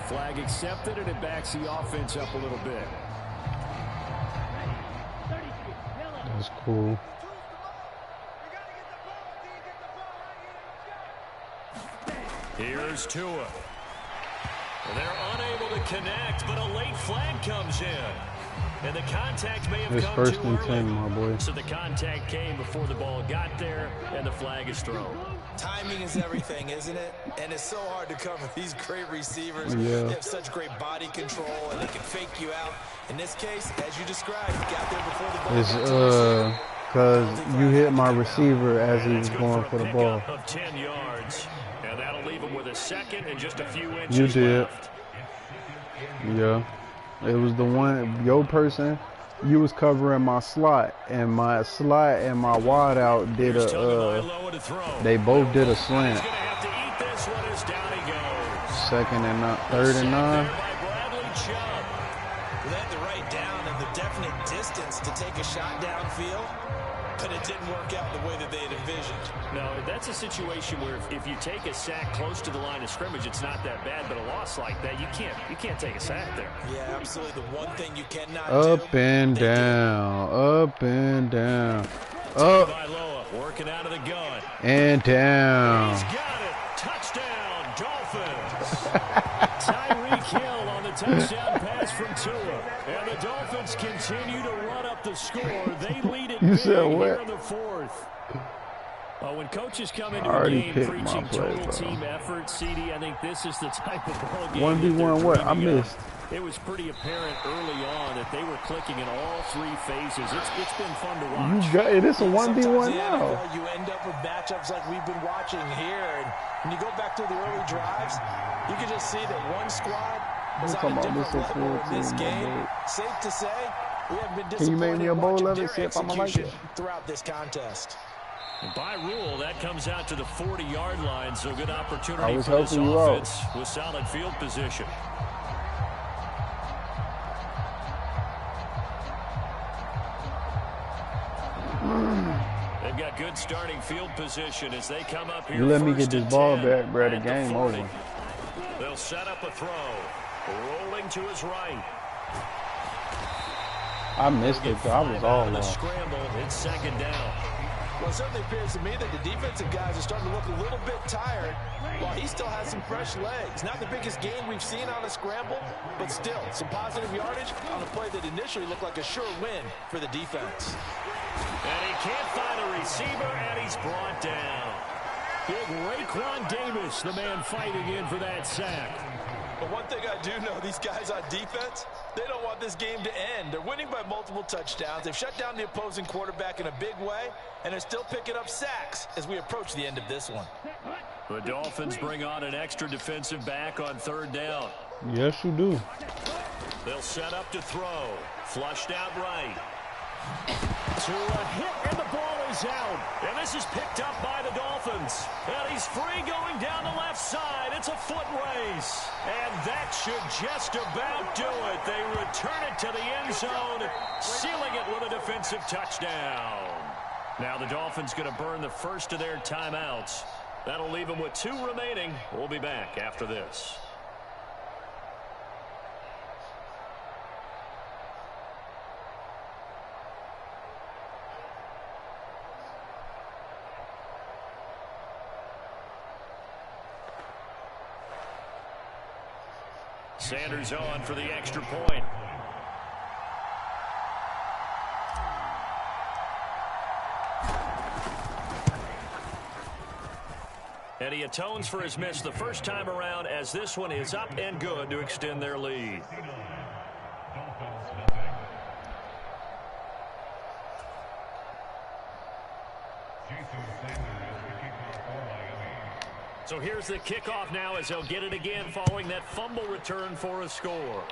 Flag accepted, and it backs the offense up a little bit. That's cool. Here's Tua. They're unable to connect, but a late flag comes in. And the contact may have come first too and early. 10, my boy. So the contact came before the ball got there, and the flag is thrown. Timing is everything, isn't it? And it's so hard to cover these great receivers. Yeah. They have such great body control, and they can fake you out. In this case, as you described, got there before the ball. It's because you hit my receiver as he was going for the ball. Of 10 yards, and that'll leave him with a second and just a few inches You did. left. Yeah. It was the one, your person, you was covering my slot, and my slot and my wide out did they both did a slant. Second and 9, third and 9. They had the right down and the definite distance to take a shot downfield, but it didn't work out the way that they had envisioned. No, that's a situation where if you take a sack close to the line of scrimmage, it's not that bad, but a loss like that, you can't take a sack there. Yeah, absolutely. The one thing you cannot up and down, up and down, up working out of the gun and down. He's got it. Touchdown, Dolphins. Tyreek Hill on the touchdown pass from Tua, and the Dolphins continue to run up the score. They lead it big here in the fourth. When coaches come into a game preaching total team effort, CD, I think this is the type of ball game. 1v1 what? I missed. It was pretty apparent early on that they were clicking in all three phases. It's been fun to watch. You got it. It's a 1v1 now. You end up with matchups like we've been watching here, and when you go back to the early drives, you can just see that one squad was on a different level in this game. Safe to say, we haven't been disappointed in watching their execution throughout this contest. By rule, that comes out to the 40-yard line, so good opportunity for this offense with solid field position. They've got good starting field position as they come up here. You let me get this ball back, bro. The game over. They'll set up a throw. Rolling to his right. I missed it. I was all off. Scramble. It's second down. Well, it certainly appears to me that the defensive guys are starting to look a little bit tired while he still has some fresh legs. Not the biggest gain we've seen on a scramble, but still some positive yardage on a play that initially looked like a sure win for the defense. And he can't find a receiver, and he's brought down. Big Raekwon Davis, the man fighting in for that sack. But one thing I do know, these guys on defense, they don't want this game to end. They're winning by multiple touchdowns. They've shut down the opposing quarterback in a big way, and they're still picking up sacks as we approach the end of this one. The Dolphins bring on an extra defensive back on third down. Yes, you do. They'll set up to throw. Flushed out right. To a hit, and the ball is out. And this is picked up by the Dolphins. And he's free going down the left side. It's a foot race. And that should just about do it. They return it to the end zone, sealing it with a defensive touchdown. Now the Dolphins going to burn the first of their timeouts. That'll leave them with 2 remaining. We'll be back after this. Sanders on for the extra point. And he atones for his miss the first time around, as this one is up and good to extend their lead. So here's the kickoff now as they'll get it again following that fumble return for a score.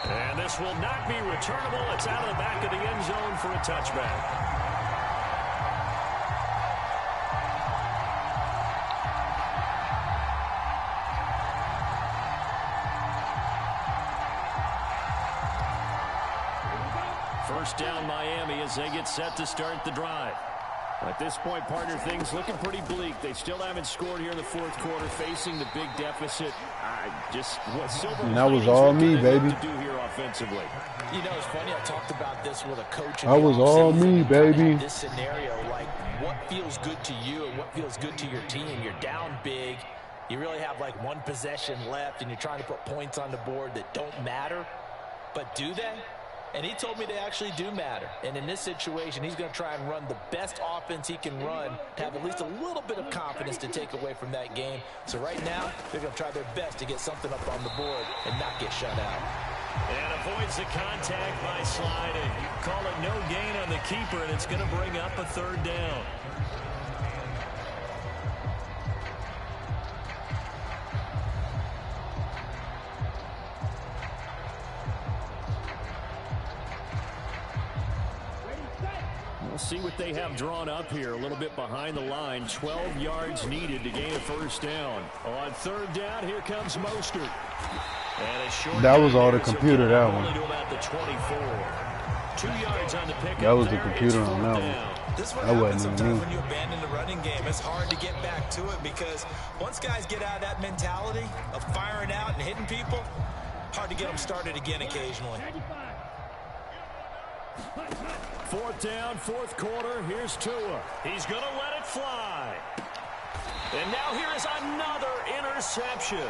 And this will not be returnable. It's out of the back of the end zone for a touchback. First down Miami as they get set to start the drive. At this point, partner, things looking pretty bleak. They still haven't scored here in the fourth quarter, facing the big deficit. Just what silver and that was all me, baby. To do here offensively. You know, it's funny. I talked about this with a coach. That was all me, baby. This scenario, like what feels good to you and what feels good to your team. You're down big. You really have like one possession left, and you're trying to put points on the board that don't matter. But do they? And he told me they actually do matter. And in this situation, he's going to try and run the best offense he can run to have at least a little bit of confidence to take away from that game. So right now, they're going to try their best to get something up on the board and not get shut out. And avoids the contact by sliding. Call it no gain on the keeper, and it's going to bring up a third down. We'll see what they have drawn up here. A little bit behind the line. 12 yards needed to gain a first down. On third down, here comes Mostert. And a short that was all the computer, that one. To about the 24. 2 yards on the pick. That was the computer on that one. This is what happens sometimes when you abandon the running game. It's hard to get back to it because once guys get out of that mentality of firing out and hitting people, hard to get them started again occasionally. Fourth down, fourth quarter. Here's Tua. He's going to let it fly. And now here is another interception.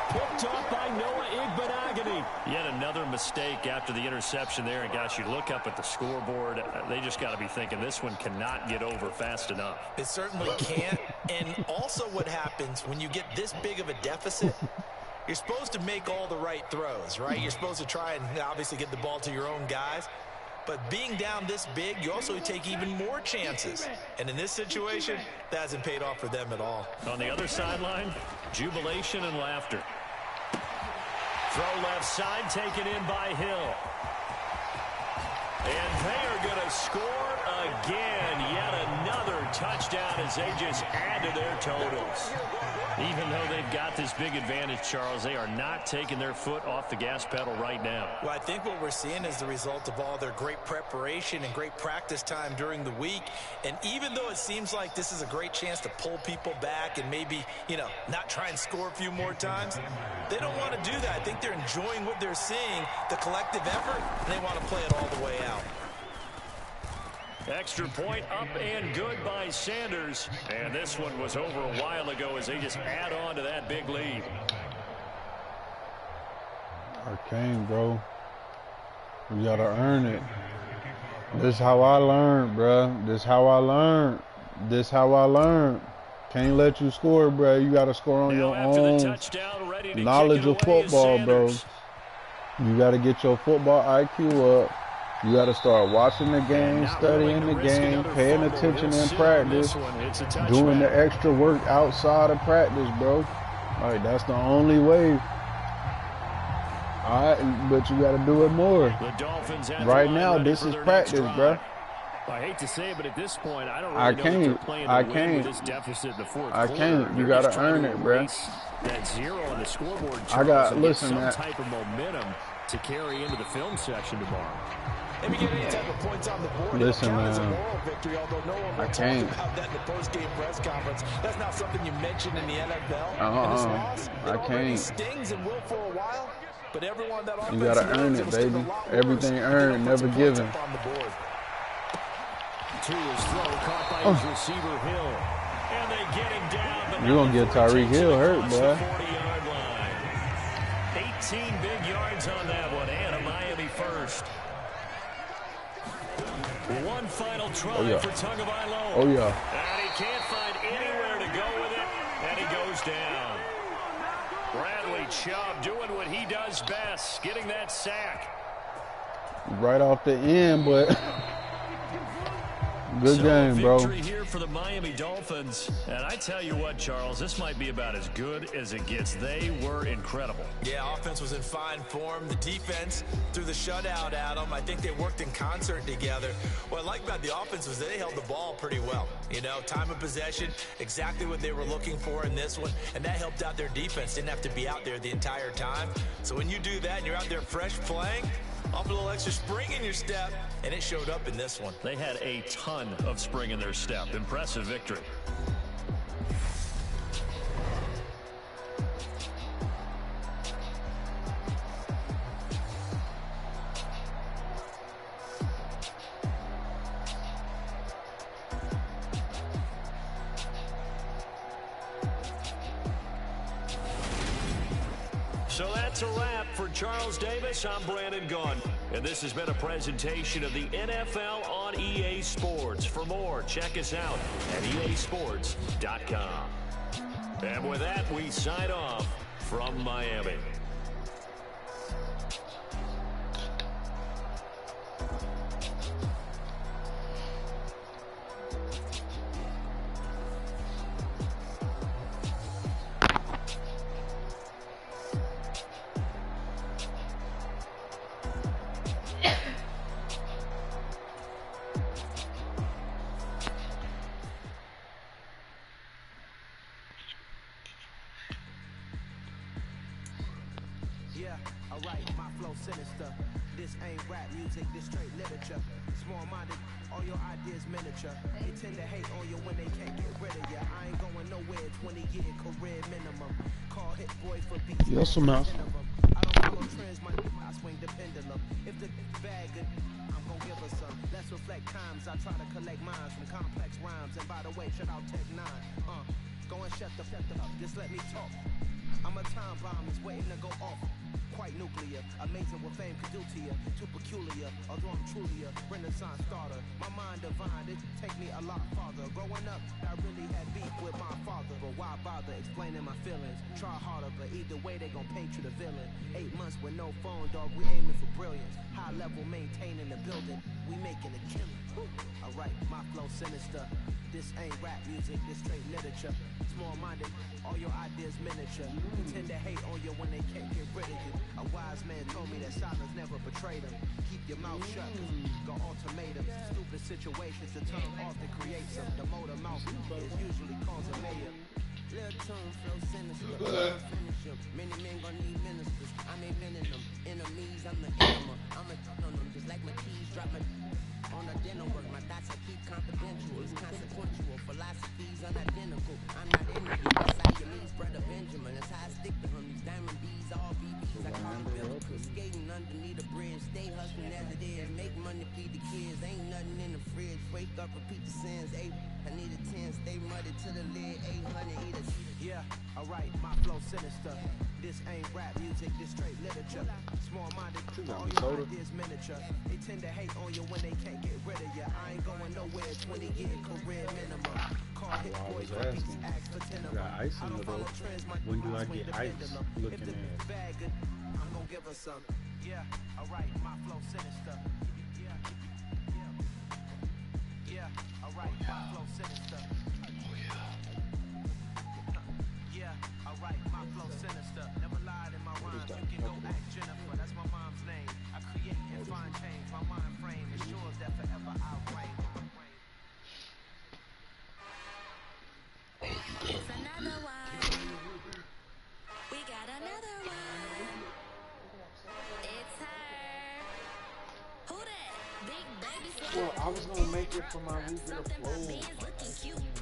Picked up by Noah Igbenogany. Yet another mistake after the interception there. And, gosh, you look up at the scoreboard. They just got to be thinking this one cannot get over fast enough. It certainly can't. And also what happens when you get this big of a deficit, you're supposed to make all the right throws, right? You're supposed to try and obviously get the ball to your own guys. But being down this big, you also take even more chances. And in this situation, that hasn't paid off for them at all. On the other sideline, jubilation and laughter. Throw left side, taken in by Hill. And they are going to score again. Yet another touchdown as they just add to their totals. Even though they've got this big advantage, Charles, they are not taking their foot off the gas pedal right now. Well, I think what we're seeing is the result of all their great preparation and great practice time during the week. And even though it seems like this is a great chance to pull people back and maybe, you know, not try and score a few more times, they don't want to do that. I think they're enjoying what they're seeing, the collective effort, and they want to play it all the way out. Extra point up and good by Sanders. And this one was over a while ago as they just add on to that big lead. Arcane, bro. We got to earn it. This is how I learned, bro. This is how I learned. This is how I learned. Can't let you score, bro. You got to score on your own knowledge of football, bro. You got to get your football IQ up. You got to start watching the game, studying the game, paying attention in practice, doing the extra work outside of practice, bro. Like, that's the only way. All right, but you got to do it more. Right now, this is practice, bro. I hate to say it, but at this point, I don't really know if they're playing to win with this deficit in the fourth quarter. I can't. You got to earn it, bro. That zero on the scoreboard. I got, listen, some type of momentum to carry into the film section tomorrow. Maybe get any type of points on the board. Listen, man. As a moral victory, although no one will talk about that in the post-game press conference. That's not something you mention in the NFL. And this loss, it already stings and will for a while. But everyone that you gotta earn it, baby. Everything earned, never given. To his throw, caught by his receiver Hill, and they get him down. But you're gonna get Tyreek Hill hurt, boy. 40-yard line. 18 big yards on that one, and a Miami first. One final try for Tagovailoa. Oh, yeah. And he can't find anywhere to go with it, and he goes down. Bradley Chubb doing what he does best, getting that sack. Right off the end, but good game, bro. Victory here for the Miami Dolphins. And I tell you what, Charles, this might be about as good as it gets. They were incredible. Yeah, offense was in fine form. The defense threw the shutout at them. I think they worked in concert together. What I like about the offense was they held the ball pretty well. You know, time of possession, exactly what they were looking for in this one. And that helped out their defense. Didn't have to be out there the entire time. So when you do that and you're out there fresh playing, Off a little extra spring in your step, and it showed up in this one. They had a ton of spring in their step. Impressive victory. So that's a wrap for Charles Davis. I'm Brandon Gaughan. And this has been a presentation of the NFL on EA Sports. For more, check us out at easports.com. And with that, we sign off from Miami. Alright, my flow sinister. This ain't rap music, this straight literature. Small-minded, all your ideas miniature. They tend to hate on you when they can't get rid of you. I ain't going nowhere, 20-year career minimum. Call hit boy for beats. Yes, I'm out. I don't follow trends, I swing the pendulum. If the bag good, I'm gonna give her some. Let's reflect times, I try to collect minds from complex rhymes. And by the way, shout out Tech 9. Go and shut the up, just let me talk. I'm a time bomb, it's waiting to go off. Quite nuclear, amazing what fame could do to you. Too peculiar, although I'm truly a renaissance starter. My mind divine, it take me a lot farther. Growing up, I really had beef with my father. But why bother explaining my feelings? Try harder, but either way they gon' paint you the villain. 8 months with no phone, dog, we aiming for brilliance. High level maintaining the building, we making a killing. Alright, my flow sinister. This ain't rap music, this straight literature. Small-minded, all your ideas miniature. Tend to hate on you when they can't get rid of you. A wise man told me that silence never betrayed him. Keep your mouth shut, cause got ultimatums. Stupid situations to turn off to create some. The motor mouth is usually cause a mayor. Little tune, flow sinister, finish him. Many men gon' need ministers, I'm inventing them. Enemies, I'm the enema. I'm a on them, just like my keys drop my on the dinner work. My thoughts I keep confidential, it's consequential. Philosophies unidentical, I'm not in it. Siamese brother Benjamin, that's how I stick to him. These diamond bees, all BBs, I call them biblical. Skating underneath the bridge, stay hustling as it is. Make money, feed the kids, ain't nothing in the fridge. Wake up, repeat the sins, I need a 10, stay muddy to the lid, 800, eat a yeah, alright, my flow sinister. This ain't rap music, this straight literature. Small-minded, all your ideas miniature. They tend to hate on you when they can't get rid of you. I ain't going nowhere, 20-year career minimum. Call hit boy for beats, ask for 10 of them. I don't follow trends, my when do I get ice looking if the at? bag good, I'm gonna give her some. Yeah, alright, my flow sinister. Yeah, alright, my flow sinister. Alright, my flow sinister. Never lied in my rhymes. You can go ask Jennifer, that's my mom's name. I create and find change. My mind frame ensures that forever I'll reign. It's another one. We got another one. It's her. Who that? Big baby. Well, I was gonna make it for my weekend Something flow. my biz looking cute.